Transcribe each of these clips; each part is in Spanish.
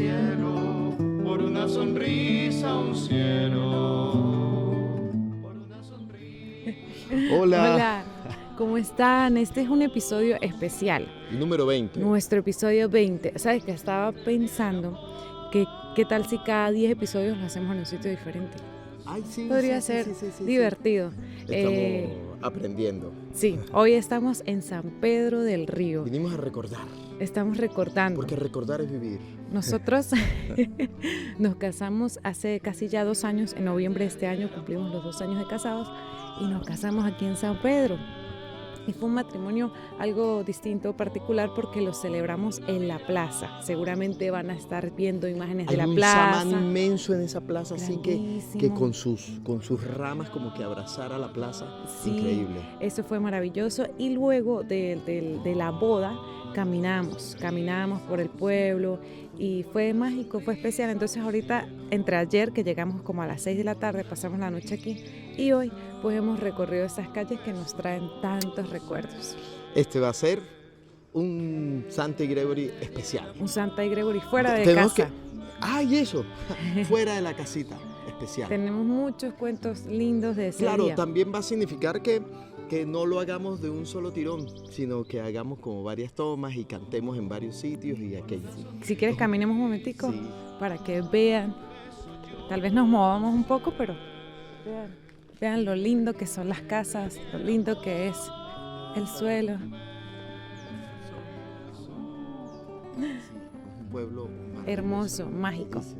cielo, por una sonrisa un cielo, por una sonrisa. Hola. Hola, ¿cómo están? Este es un episodio especial, El número 20. nuestro episodio 20. ¿Sabes qué? Estaba pensando que qué tal si cada 10 episodios lo hacemos en un sitio diferente. Ay, sí, Podría sí, ser sí, sí, sí, sí. divertido. Estamos aprendiendo. Sí, hoy estamos en San Pedro del Río. Vinimos a recordar, Estamos recordando. porque recordar es vivir. Nosotros nos casamos hace casi ya 2 años. En noviembre de este año cumplimos los 2 años de casados y nos casamos aquí en San Pedro. Y fue un matrimonio algo distinto, particular, porque lo celebramos en la plaza. Seguramente van a estar viendo imágenes de Hay la un plaza. samán inmenso en esa plaza, así que Grandísimo. con sus ramas como que abrazara la plaza. Sí, Increíble. eso fue maravilloso. Y luego de la boda caminamos por el pueblo y fue mágico, fue especial. Entonces ahorita, entre ayer que llegamos como a las 6 de la tarde, pasamos la noche aquí, y hoy pues hemos recorrido esas calles que nos traen tantos recuerdos. Este va a ser un Santa Gregory especial. Un Santa Gregory fuera de Tenemos casa. ¡Ay, eso! Fuera de la casita especial. Tenemos muchos cuentos lindos de ese Claro, día. también va a significar que no lo hagamos de un solo tirón, sino que hagamos como varias tomas y cantemos en varios sitios y aquello. Si quieres, caminemos un momentico Sí. para que vean. Tal vez nos movamos un poco, pero vean lo lindo que son las casas, lo lindo que es el suelo. Un pueblo Hermoso, mágico. Sí,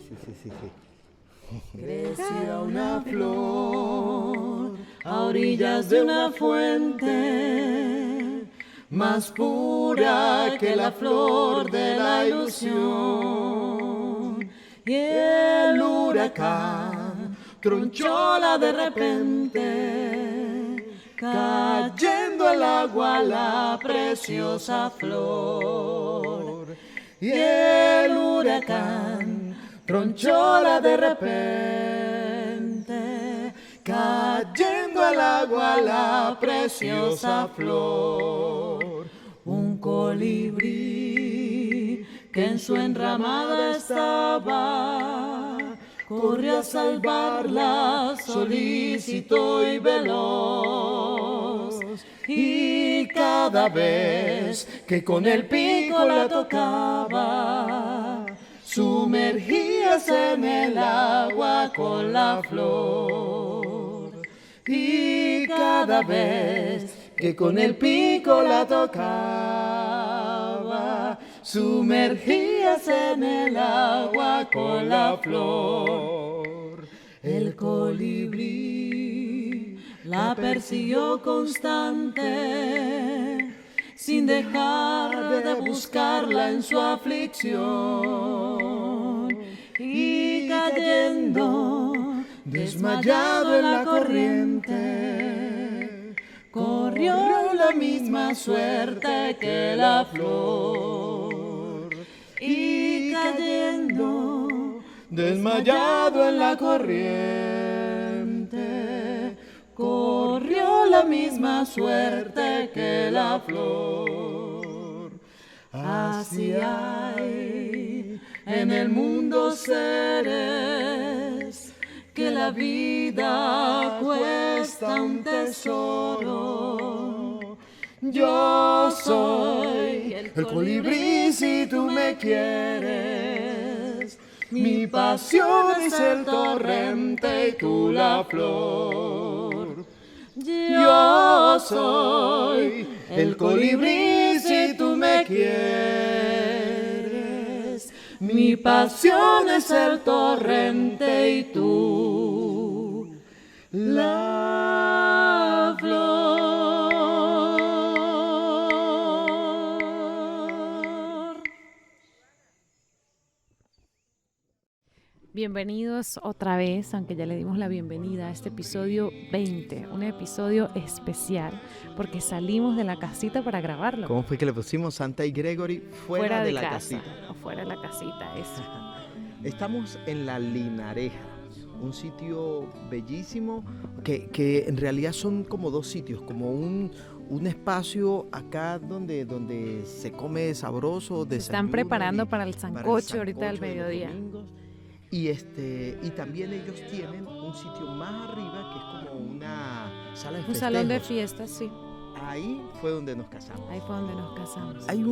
sí, sí, sí, sí. Crecía una flor a orillas de una fuente, más pura que la flor de la ilusión. Y el huracán tronchóla de repente, cayendo al agua la preciosa flor. Y el huracán tronchóla de repente, cayendo al agua la preciosa flor. Un colibrí que en su enramada estaba, corrió a salvarla solícito y veloz. Y cada vez que con el pico la tocaba, sumergíase en el agua con la flor. Y cada vez que con el pico la tocaba, sumergíase en el agua con la flor. El colibrí la persiguió constante, sin dejar de buscarla en su aflicción, y cayendo desmayado en la corriente, corrió la misma suerte que la flor. Y cayendo desmayado en la corriente, corrió la misma suerte que la flor. Así hay en el mundo seres que la vida cuesta un tesoro. Yo soy el colibrí si tú me quieres, mi pasión es el torrente y tú la flor. Yo soy el colibrí si tú me quieres, mi pasión es el torrente y tú la flor. Bienvenidos otra vez, aunque ya le dimos la bienvenida a este episodio 20, un episodio especial porque salimos de la casita para grabarlo. ¿Cómo fue que le pusimos Santa Gregory fuera de la casa, casita? o fuera de la casita, eso. Estamos en La Linareja, un sitio bellísimo que en realidad son como dos sitios, como un un espacio acá donde se come sabroso. Se están preparando para el sancocho ahorita del mediodía. Y también ellos tienen un sitio más arriba que es como una sala de festejos. Un salón de fiestas, sí. Ahí fue donde nos casamos. Ahí fue donde nos casamos. Hay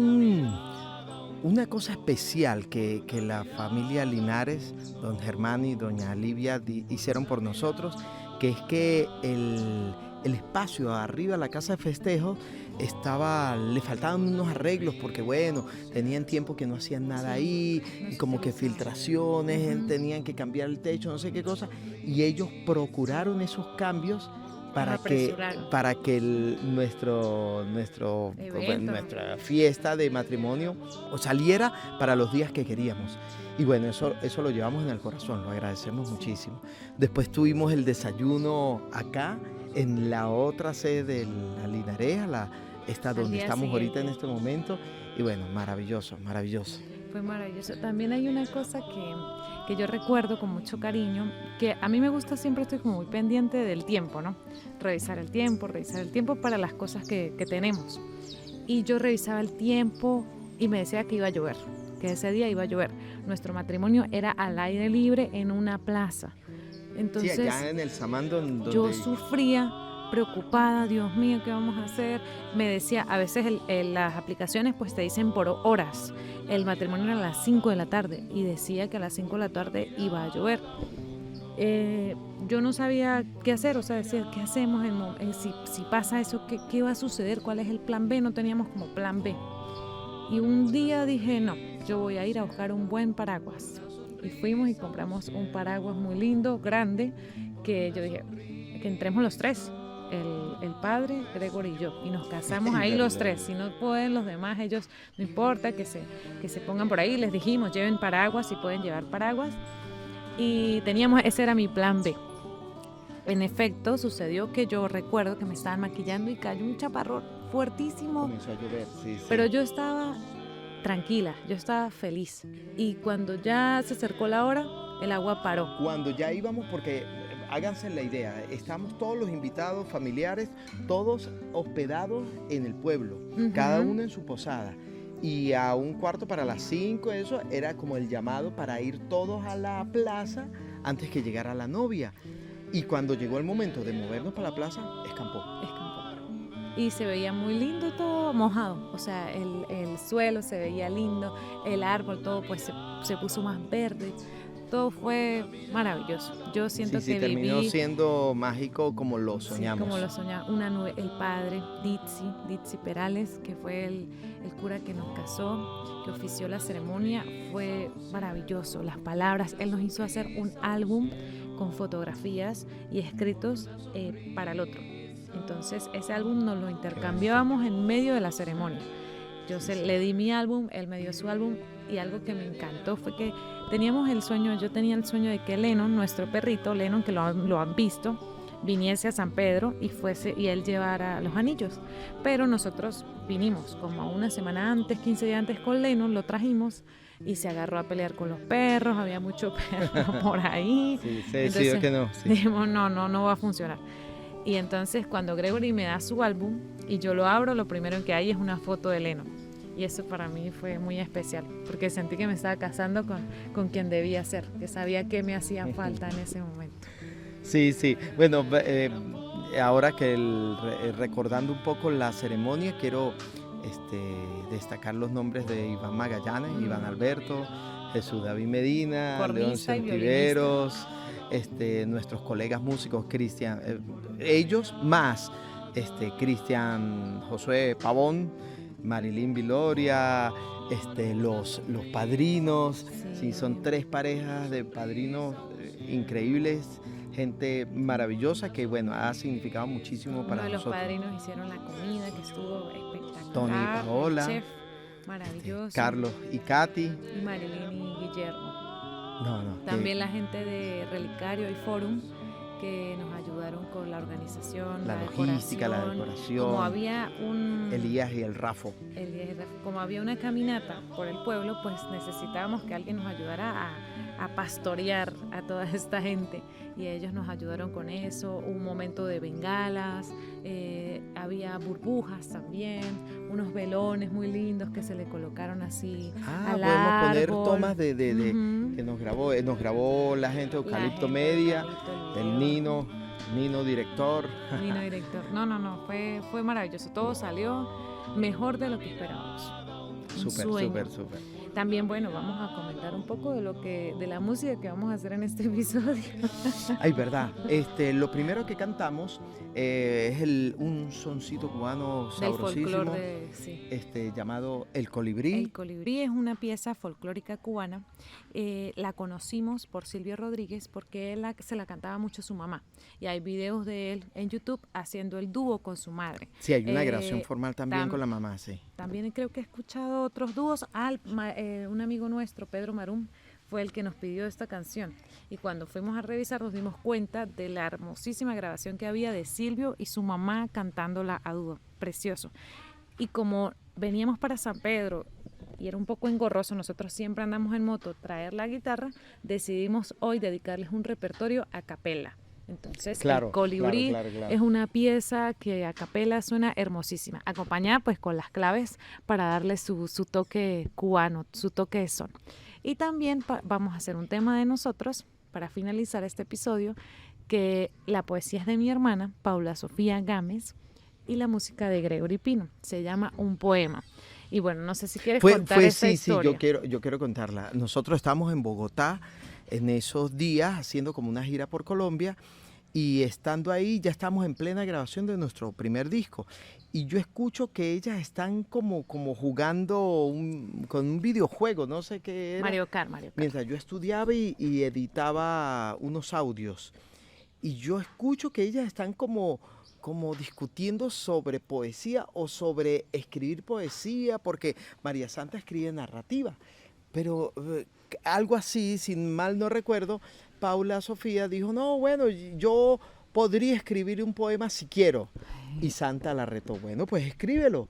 una cosa especial que la familia Linares, don Germán y doña Livia hicieron por nosotros, que es que el espacio arriba, la casa de festejos, le faltaban unos arreglos porque bueno, tenían tiempo que no hacían nada ahí, y como que filtraciones, tenían que cambiar el techo, no sé qué cosa, y ellos procuraron esos cambios para que nuestra fiesta de matrimonio saliera para los días que queríamos. Y bueno, eso lo llevamos en el corazón, lo agradecemos muchísimo. Después tuvimos el desayuno acá, en la otra sede de la Linares, esta donde estamos ahorita en este momento. Y bueno, maravilloso, maravilloso. Fue maravilloso. También hay una cosa que yo recuerdo con mucho cariño, que a mí me gusta, siempre estoy como muy pendiente del tiempo, ¿no? Revisar el tiempo para las cosas que tenemos. Y yo revisaba el tiempo y me decía que iba a llover, que ese día iba a llover. Nuestro matrimonio era al aire libre en una plaza. Entonces, sí, allá en el Samán donde yo sufría, preocupada, Dios mío, ¿qué vamos a hacer? Me decía, a veces las aplicaciones pues te dicen por horas. El matrimonio era a las 5 de la tarde y decía que a las 5 de la tarde iba a llover. Yo no sabía qué hacer, o sea, decía, ¿qué hacemos si pasa eso? ¿Qué va a suceder? ¿Cuál es el plan B? No teníamos como plan B. Y un día dije, no, yo voy a ir a buscar un buen paraguas. Y fuimos y compramos un paraguas muy lindo, grande, que yo dije, que entremos los tres. El padre, Gregory y yo, y nos casamos ahí los tres. Si no pueden los demás, ellos no importa que se pongan por ahí. Les dijimos, lleven paraguas, si pueden llevar paraguas, y ese era mi plan B. En efecto, sucedió que yo recuerdo que me estaban maquillando y cayó un chaparrón fuertísimo. Comenzó a llover, sí. Pero yo estaba tranquila, yo estaba feliz, y cuando ya se acercó la hora, el agua paró. Cuando ya íbamos, porque háganse la idea, estamos todos los invitados familiares, todos hospedados en el pueblo, cada uno en su posada. Y a 4:45, eso era como el llamado para ir todos a la plaza antes que llegara la novia. Y cuando llegó el momento de movernos para la plaza, escampó. Y se veía muy lindo todo mojado, o sea, el suelo se veía lindo, el árbol, todo pues se puso más verde. Todo fue maravilloso. Yo siento que terminó siendo mágico como lo soñamos. Sí, como lo soñamos. Una nube, el padre, Ditzi Perales, que fue el cura que nos casó, que ofició la ceremonia, fue maravilloso. Las palabras, él nos hizo hacer un álbum con fotografías y escritos para el otro. Entonces ese álbum nos lo intercambiábamos en medio de la ceremonia. Yo le di mi álbum, él me dio su álbum, y algo que me encantó fue que yo tenía el sueño de que Lennon, nuestro perrito, Lennon, que lo han visto, viniese a San Pedro y él llevara los anillos. Pero nosotros vinimos como una semana antes, 15 días antes con Lennon, lo trajimos y se agarró a pelear con los perros, había mucho perro por ahí. Sí, se decidió que no. Sí. Dijimos, no va a funcionar. Y entonces cuando Gregory me da su álbum y yo lo abro, lo primero que hay es una foto de Lennon. Y eso para mí fue muy especial, porque sentí que me estaba casando con quien debía ser, que sabía que me hacía falta en ese momento. Sí. Bueno, ahora que recordando un poco la ceremonia, quiero destacar los nombres de Iván Magallanes, Iván Alberto, Jesús David Medina, cornista, León Centiveros, nuestros colegas músicos, Cristian, ellos más, Cristian Josué Pavón, Marilyn Viloria, los padrinos, sí, son 3 parejas de padrinos increíbles, gente maravillosa que bueno, ha significado muchísimo para nosotros. Los padrinos hicieron la comida, que estuvo espectacular. Tony y Paola, chef maravilloso. Carlos y Katy. Y Marilyn y Guillermo. No. También la gente de Relicario y Forum, que nos ayudaron con la organización, La logística, la decoración. Como había Elías y el Rafo. Como había una caminata por el pueblo, pues necesitábamos que alguien nos ayudara a pastorear a toda esta gente, y ellos nos ayudaron con eso. Un momento de bengalas, había burbujas también, unos velones muy lindos que se le colocaron así al podemos poner árbol. tomas de que nos grabó la gente de Eucalipto Media, el Nino director. Nino director. No, fue maravilloso. Todo salió mejor de lo que esperábamos. Súper. También, bueno, vamos a comentar un poco de la música que vamos a hacer en este episodio. Ay, verdad. Lo primero que cantamos es un soncito cubano sabrosísimo, sí. llamado El Colibrí. El Colibrí es una pieza folclórica cubana. La conocimos por Silvio Rodríguez porque él se la cantaba mucho su mamá. Y hay videos de él en YouTube haciendo el dúo con su madre. Sí, hay una grabación formal también con la mamá, sí. También creo que he escuchado otros dúos. Un amigo nuestro, Pedro Marum, fue el que nos pidió esta canción. Y cuando fuimos a revisar nos dimos cuenta de la hermosísima grabación que había de Silvio y su mamá cantándola a dúo. Precioso. Y como veníamos para San Pedro y era un poco engorroso, nosotros siempre andamos en moto, traer la guitarra, decidimos hoy dedicarles un repertorio a capela. Entonces, el Colibrí es una pieza que a capela suena hermosísima, acompañada pues con las claves para darle su toque cubano, su toque de son. Y también vamos a hacer un tema de nosotros para finalizar este episodio, que la poesía es de mi hermana, Paula Sofía Gámez, y la música de Gregory Pino. Se llama Un Poema. Y bueno, no sé si quieres contar esa historia. Sí, yo quiero contarla. Nosotros estamos en Bogotá en esos días haciendo como una gira por Colombia, y estando ahí ya estamos en plena grabación de nuestro primer disco, y yo escucho que ellas están como jugando con un videojuego, no sé qué era. Mario Kart. Mientras yo estudiaba y editaba unos audios, y yo escucho que ellas están como discutiendo sobre poesía o sobre escribir poesía, porque María Santa escribe narrativa, pero algo así, sin mal no recuerdo, Paula Sofía dijo, no, bueno, yo podría escribir un poema si quiero. Y Santa la retó, bueno, pues escríbelo.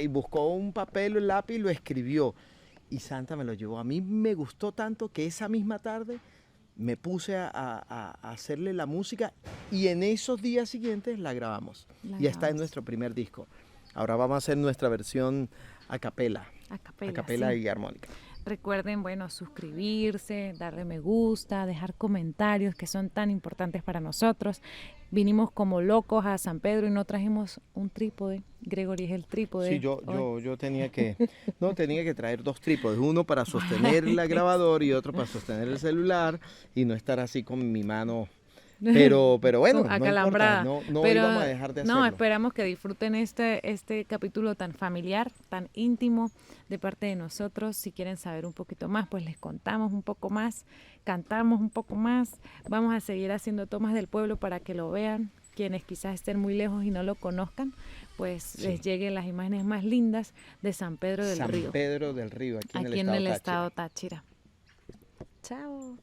Y buscó un papel, un lápiz y lo escribió. Y Santa me lo llevó. A mí me gustó tanto que esa misma tarde me puse a hacerle la música, y en esos días siguientes la grabamos. Y está en nuestro primer disco. Ahora vamos a hacer nuestra versión a capela Sí. Y armónica. Recuerden, suscribirse, darle me gusta, dejar comentarios que son tan importantes para nosotros. Vinimos como locos a San Pedro y no trajimos un trípode. Gregory es el trípode. Sí, yo tenía que traer 2 trípodes, uno para sostener la grabadora y otro para sostener el celular y no estar así con mi mano. Pero bueno, acalambrada. No importa, no íbamos a dejar de hacerlo. No, esperamos que disfruten este capítulo tan familiar, tan íntimo de parte de nosotros. Si quieren saber un poquito más, pues les contamos un poco más, cantamos un poco más. Vamos a seguir haciendo tomas del pueblo para que lo vean. Quienes quizás estén muy lejos y no lo conozcan, pues les lleguen las imágenes más lindas de San Pedro del Río. San Pedro del Río, aquí en el estado Táchira. Chao.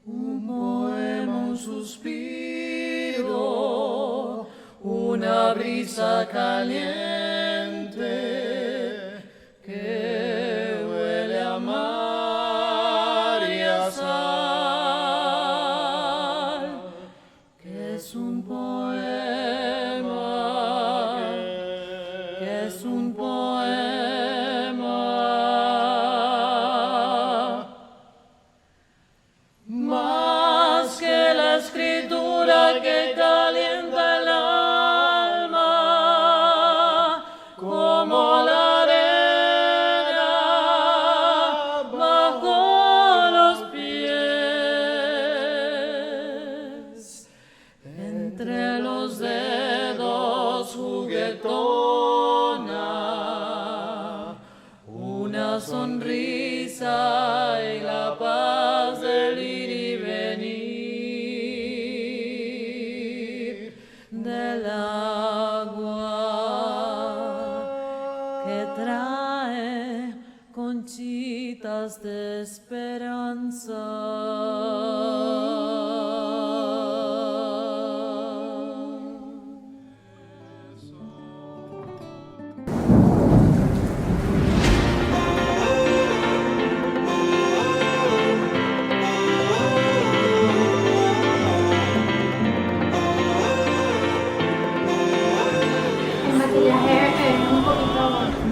Un poema, un suspiro, una brisa caliente que huele a mar y a sal, que es un poema, que es un poema. Más que la escritura que calienta el alma, como la arena bajo los pies, entre los dedos juguetona, una sonrisa y la paz del ir y venir. conchitas de esperanza. El maquillaje es un poquito,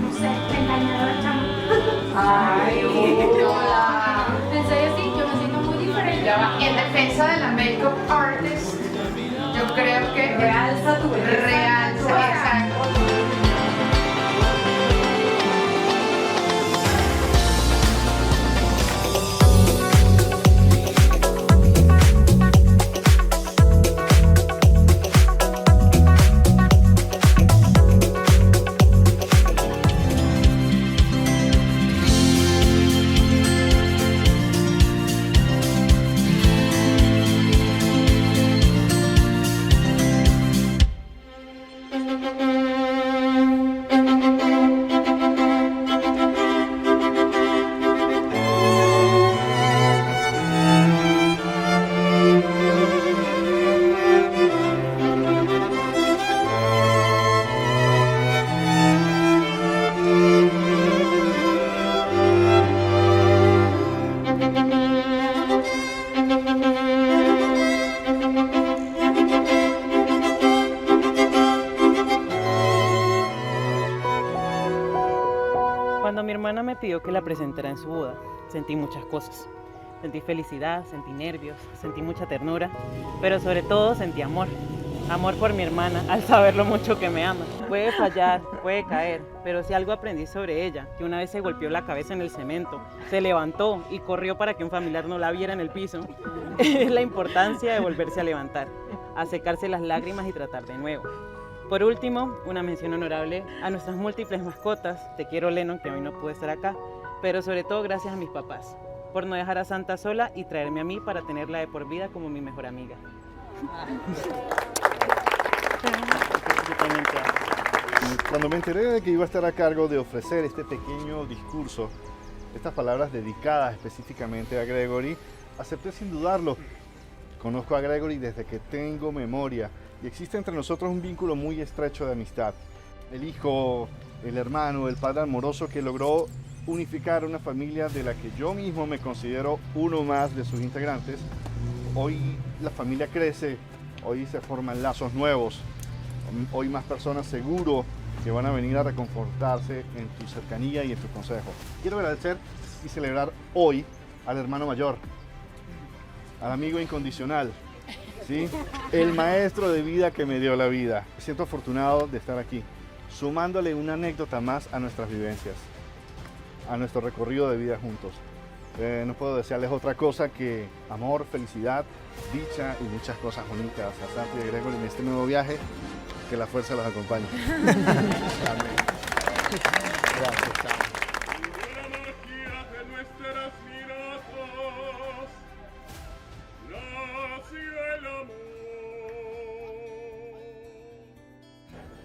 no sé, engañador, chamo. Ay, hola. En serio, sí, yo me siento muy diferente. Ya va. En defensa de la makeup artist, yo creo que Realza tu belleza. realza, exacto. Cuando mi hermana me pidió que la presentara en su boda, sentí muchas cosas. Sentí felicidad, sentí nervios, sentí mucha ternura, pero sobre todo sentí amor. Amor por mi hermana, al saber lo mucho que me ama. Puede fallar, puede caer, pero si algo aprendí sobre ella, que una vez se golpeó la cabeza en el cemento, se levantó y corrió para que un familiar no la viera en el piso, es la importancia de volverse a levantar, a secarse las lágrimas y tratar de nuevo. Por último, una mención honorable a nuestras múltiples mascotas. Te quiero, Lennon, que hoy no pude estar acá, pero sobre todo gracias a mis papás, por no dejar a Santa sola y traerme a mí para tenerla de por vida como mi mejor amiga. Yo también te amo. Cuando me enteré de que iba a estar a cargo de ofrecer este pequeño discurso, estas palabras dedicadas específicamente a Gregory, acepté sin dudarlo. Conozco a Gregory desde que tengo memoria y existe entre nosotros un vínculo muy estrecho de amistad. El hijo, el hermano, el padre amoroso que logró unificar una familia de la que yo mismo me considero uno más de sus integrantes. Hoy la familia crece, hoy se forman lazos nuevos, hoy más personas seguro que van a venir a reconfortarse en tu cercanía y en tu consejo. Quiero agradecer y celebrar hoy al hermano mayor, al amigo incondicional, ¿sí? El maestro de vida que me dio la vida. Me siento afortunado de estar aquí, sumándole una anécdota más a nuestras vivencias, a nuestro recorrido de vida juntos. No puedo desearles otra cosa que amor, felicidad, dicha y muchas cosas bonitas a Santi y a Gregory en este nuevo viaje. Que la fuerza los acompañe. Amén. Gracias, Santi.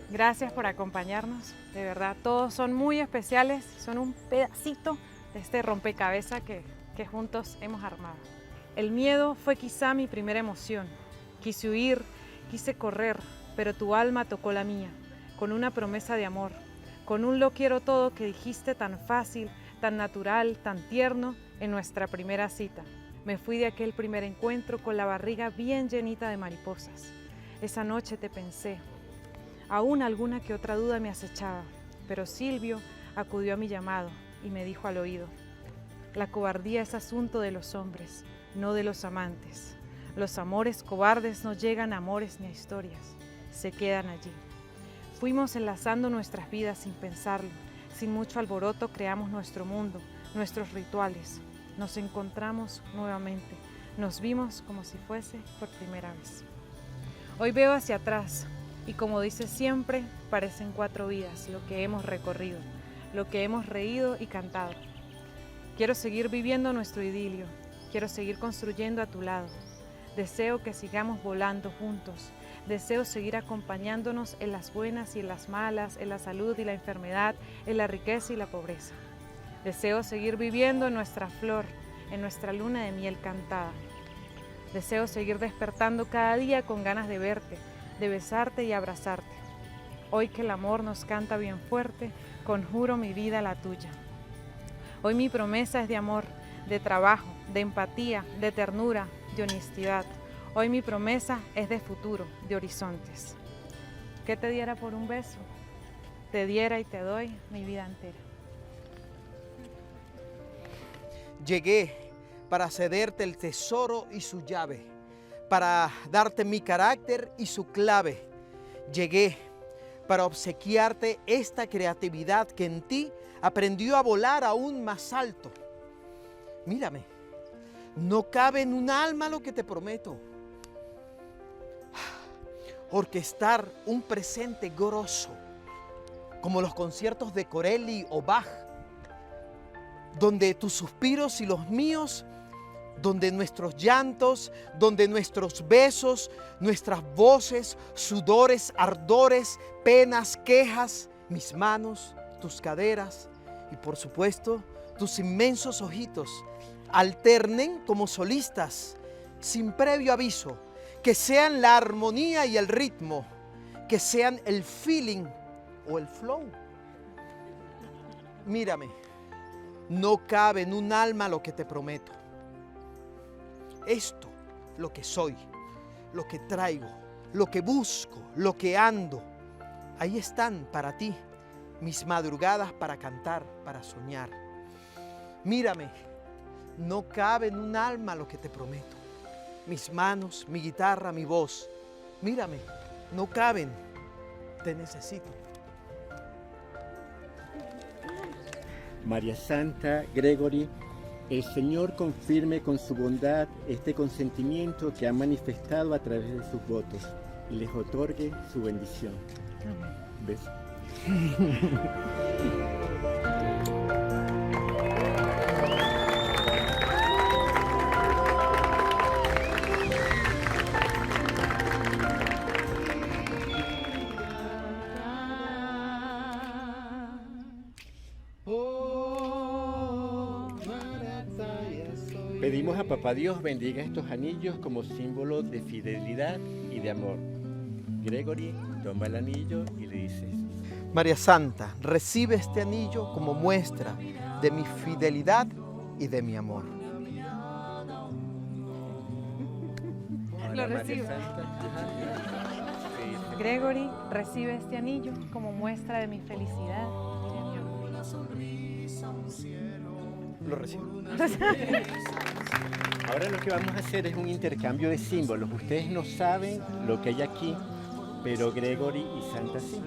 Gracias por acompañarnos, de verdad, todos son muy especiales, son un pedacito de este rompecabezas que juntos hemos armado. El miedo fue quizá mi primera emoción, quise huir, quise correr, pero tu alma tocó la mía, con una promesa de amor, con un lo quiero todo que dijiste tan fácil, tan natural, tan tierno en nuestra primera cita. Me fui de aquel primer encuentro con la barriga bien llenita de mariposas. Esa noche te pensé. Aún alguna que otra duda me acechaba, pero Silvio acudió a mi llamado y me dijo al oído: la cobardía es asunto de los hombres, no de los amantes. Los amores cobardes no llegan a amores ni a historias, se quedan allí. Fuimos enlazando nuestras vidas sin pensarlo, sin mucho alboroto creamos nuestro mundo, nuestros rituales. Nos encontramos nuevamente, nos vimos como si fuese por primera vez. Hoy veo hacia atrás y como dice siempre, parecen 4 vidas lo que hemos recorrido, lo que hemos reído y cantado. Quiero seguir viviendo nuestro idilio, quiero seguir construyendo a tu lado. Deseo que sigamos volando juntos, deseo seguir acompañándonos en las buenas y en las malas, en la salud y la enfermedad, en la riqueza y la pobreza. Deseo seguir viviendo en nuestra flor, en nuestra luna de miel cantada. Deseo seguir despertando cada día con ganas de verte, de besarte y abrazarte. Hoy que el amor nos canta bien fuerte, conjuro mi vida a la tuya. Hoy mi promesa es de amor, de trabajo, de empatía, de ternura, de honestidad. Hoy mi promesa es de futuro, de horizontes. ¿Qué te diera por un beso? Te diera y te doy mi vida entera. Llegué para cederte el tesoro y su llave, para darte mi carácter y su clave. Llegué para obsequiarte esta creatividad que en ti aprendió a volar aún más alto. Mírame, no cabe en un alma lo que te prometo. Orquestar un presente grosso, como los conciertos de Corelli o Bach, donde tus suspiros y los míos, donde nuestros llantos, donde nuestros besos, nuestras voces, sudores, ardores, penas, quejas, mis manos, tus caderas y por supuesto tus inmensos ojitos alternen como solistas sin previo aviso, que sean la armonía y el ritmo, que sean el feeling o el flow. Mírame, no cabe en un alma lo que te prometo. Esto, lo que soy, lo que traigo, lo que busco, lo que ando, ahí están para ti mis madrugadas para cantar, para soñar. Mírame, no cabe en un alma lo que te prometo. Mis manos, mi guitarra, mi voz. Mírame, no caben, te necesito. María Santa, Gregory, el Señor confirme con su bondad este consentimiento que ha manifestado a través de sus votos y les otorgue su bendición. Beso. Pedimos a Papá Dios bendiga estos anillos como símbolo de fidelidad y de amor. Gregory toma el anillo y le dice: María Santa, recibe este anillo como muestra de mi fidelidad y de mi amor. Lo recibo. Gregory, recibe este anillo como muestra de mi felicidad y de mi amor. Lo recibo. Ahora lo que vamos a hacer es un intercambio de símbolos. Ustedes no saben lo que hay aquí, pero Gregory y Santa sí.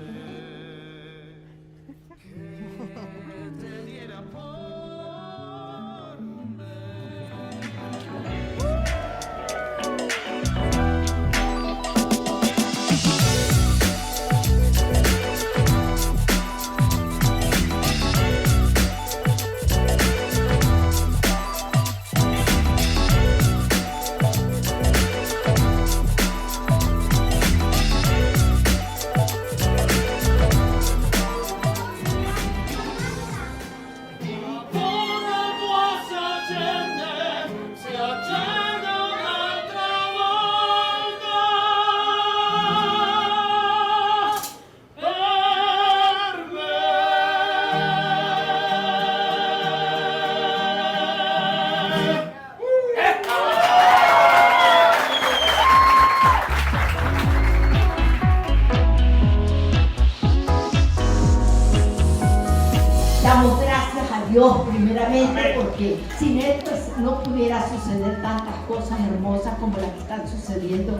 Damos gracias a Dios primeramente porque sin Él pues, no pudiera suceder tantas cosas hermosas como las que están sucediendo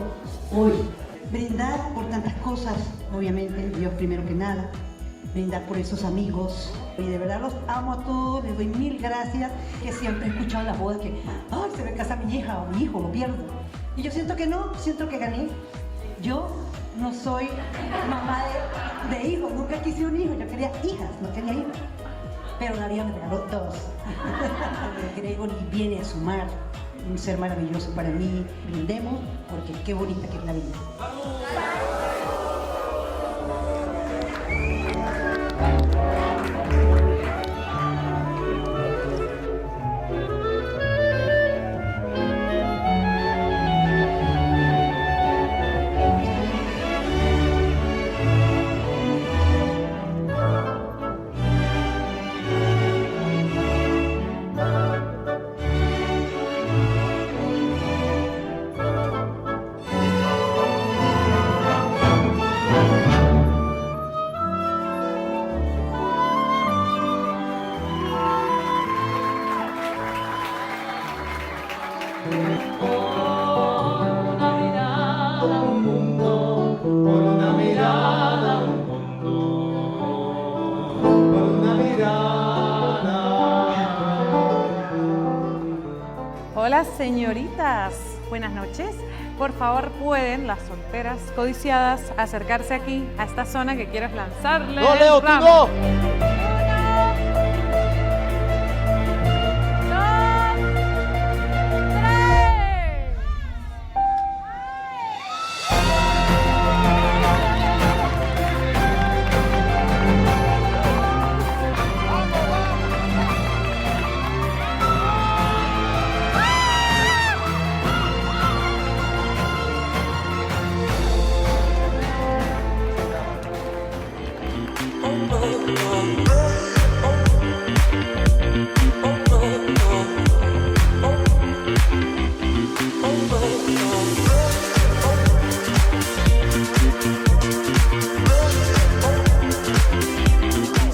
hoy. Brindar por tantas cosas, obviamente, Dios primero que nada. Brindar por esos amigos. Y de verdad los amo a todos, les doy mil gracias. Que siempre he escuchado en las bodas que, ay, se me casa mi hija o mi hijo, lo pierdo. Y yo siento que no, siento que gané. Yo no soy mamá de hijos, nunca quise un hijo, yo quería hijas, no quería hijos. Pero la vida me regaló dos. Gregory viene a sumar un ser maravilloso para mí. Brindemos porque qué bonita que es la vida. una mirada, un mundo, por una mirada, un mundo, por una mirada. Hola señoritas, buenas noches. Por favor, pueden las solteras codiciadas acercarse aquí a esta zona que quieres lanzarle. No, Leo, tú ramo. no.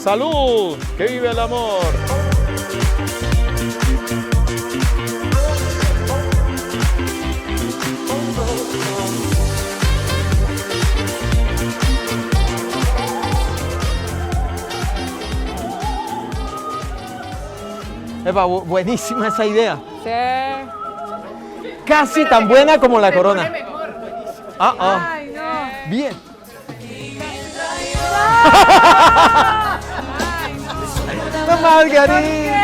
¡Salud! ¡Que vive el amor! Epa, buenísima esa idea. Sí. Casi tan buena como la corona. Ay, no. Bien. Ay, no. Margarita.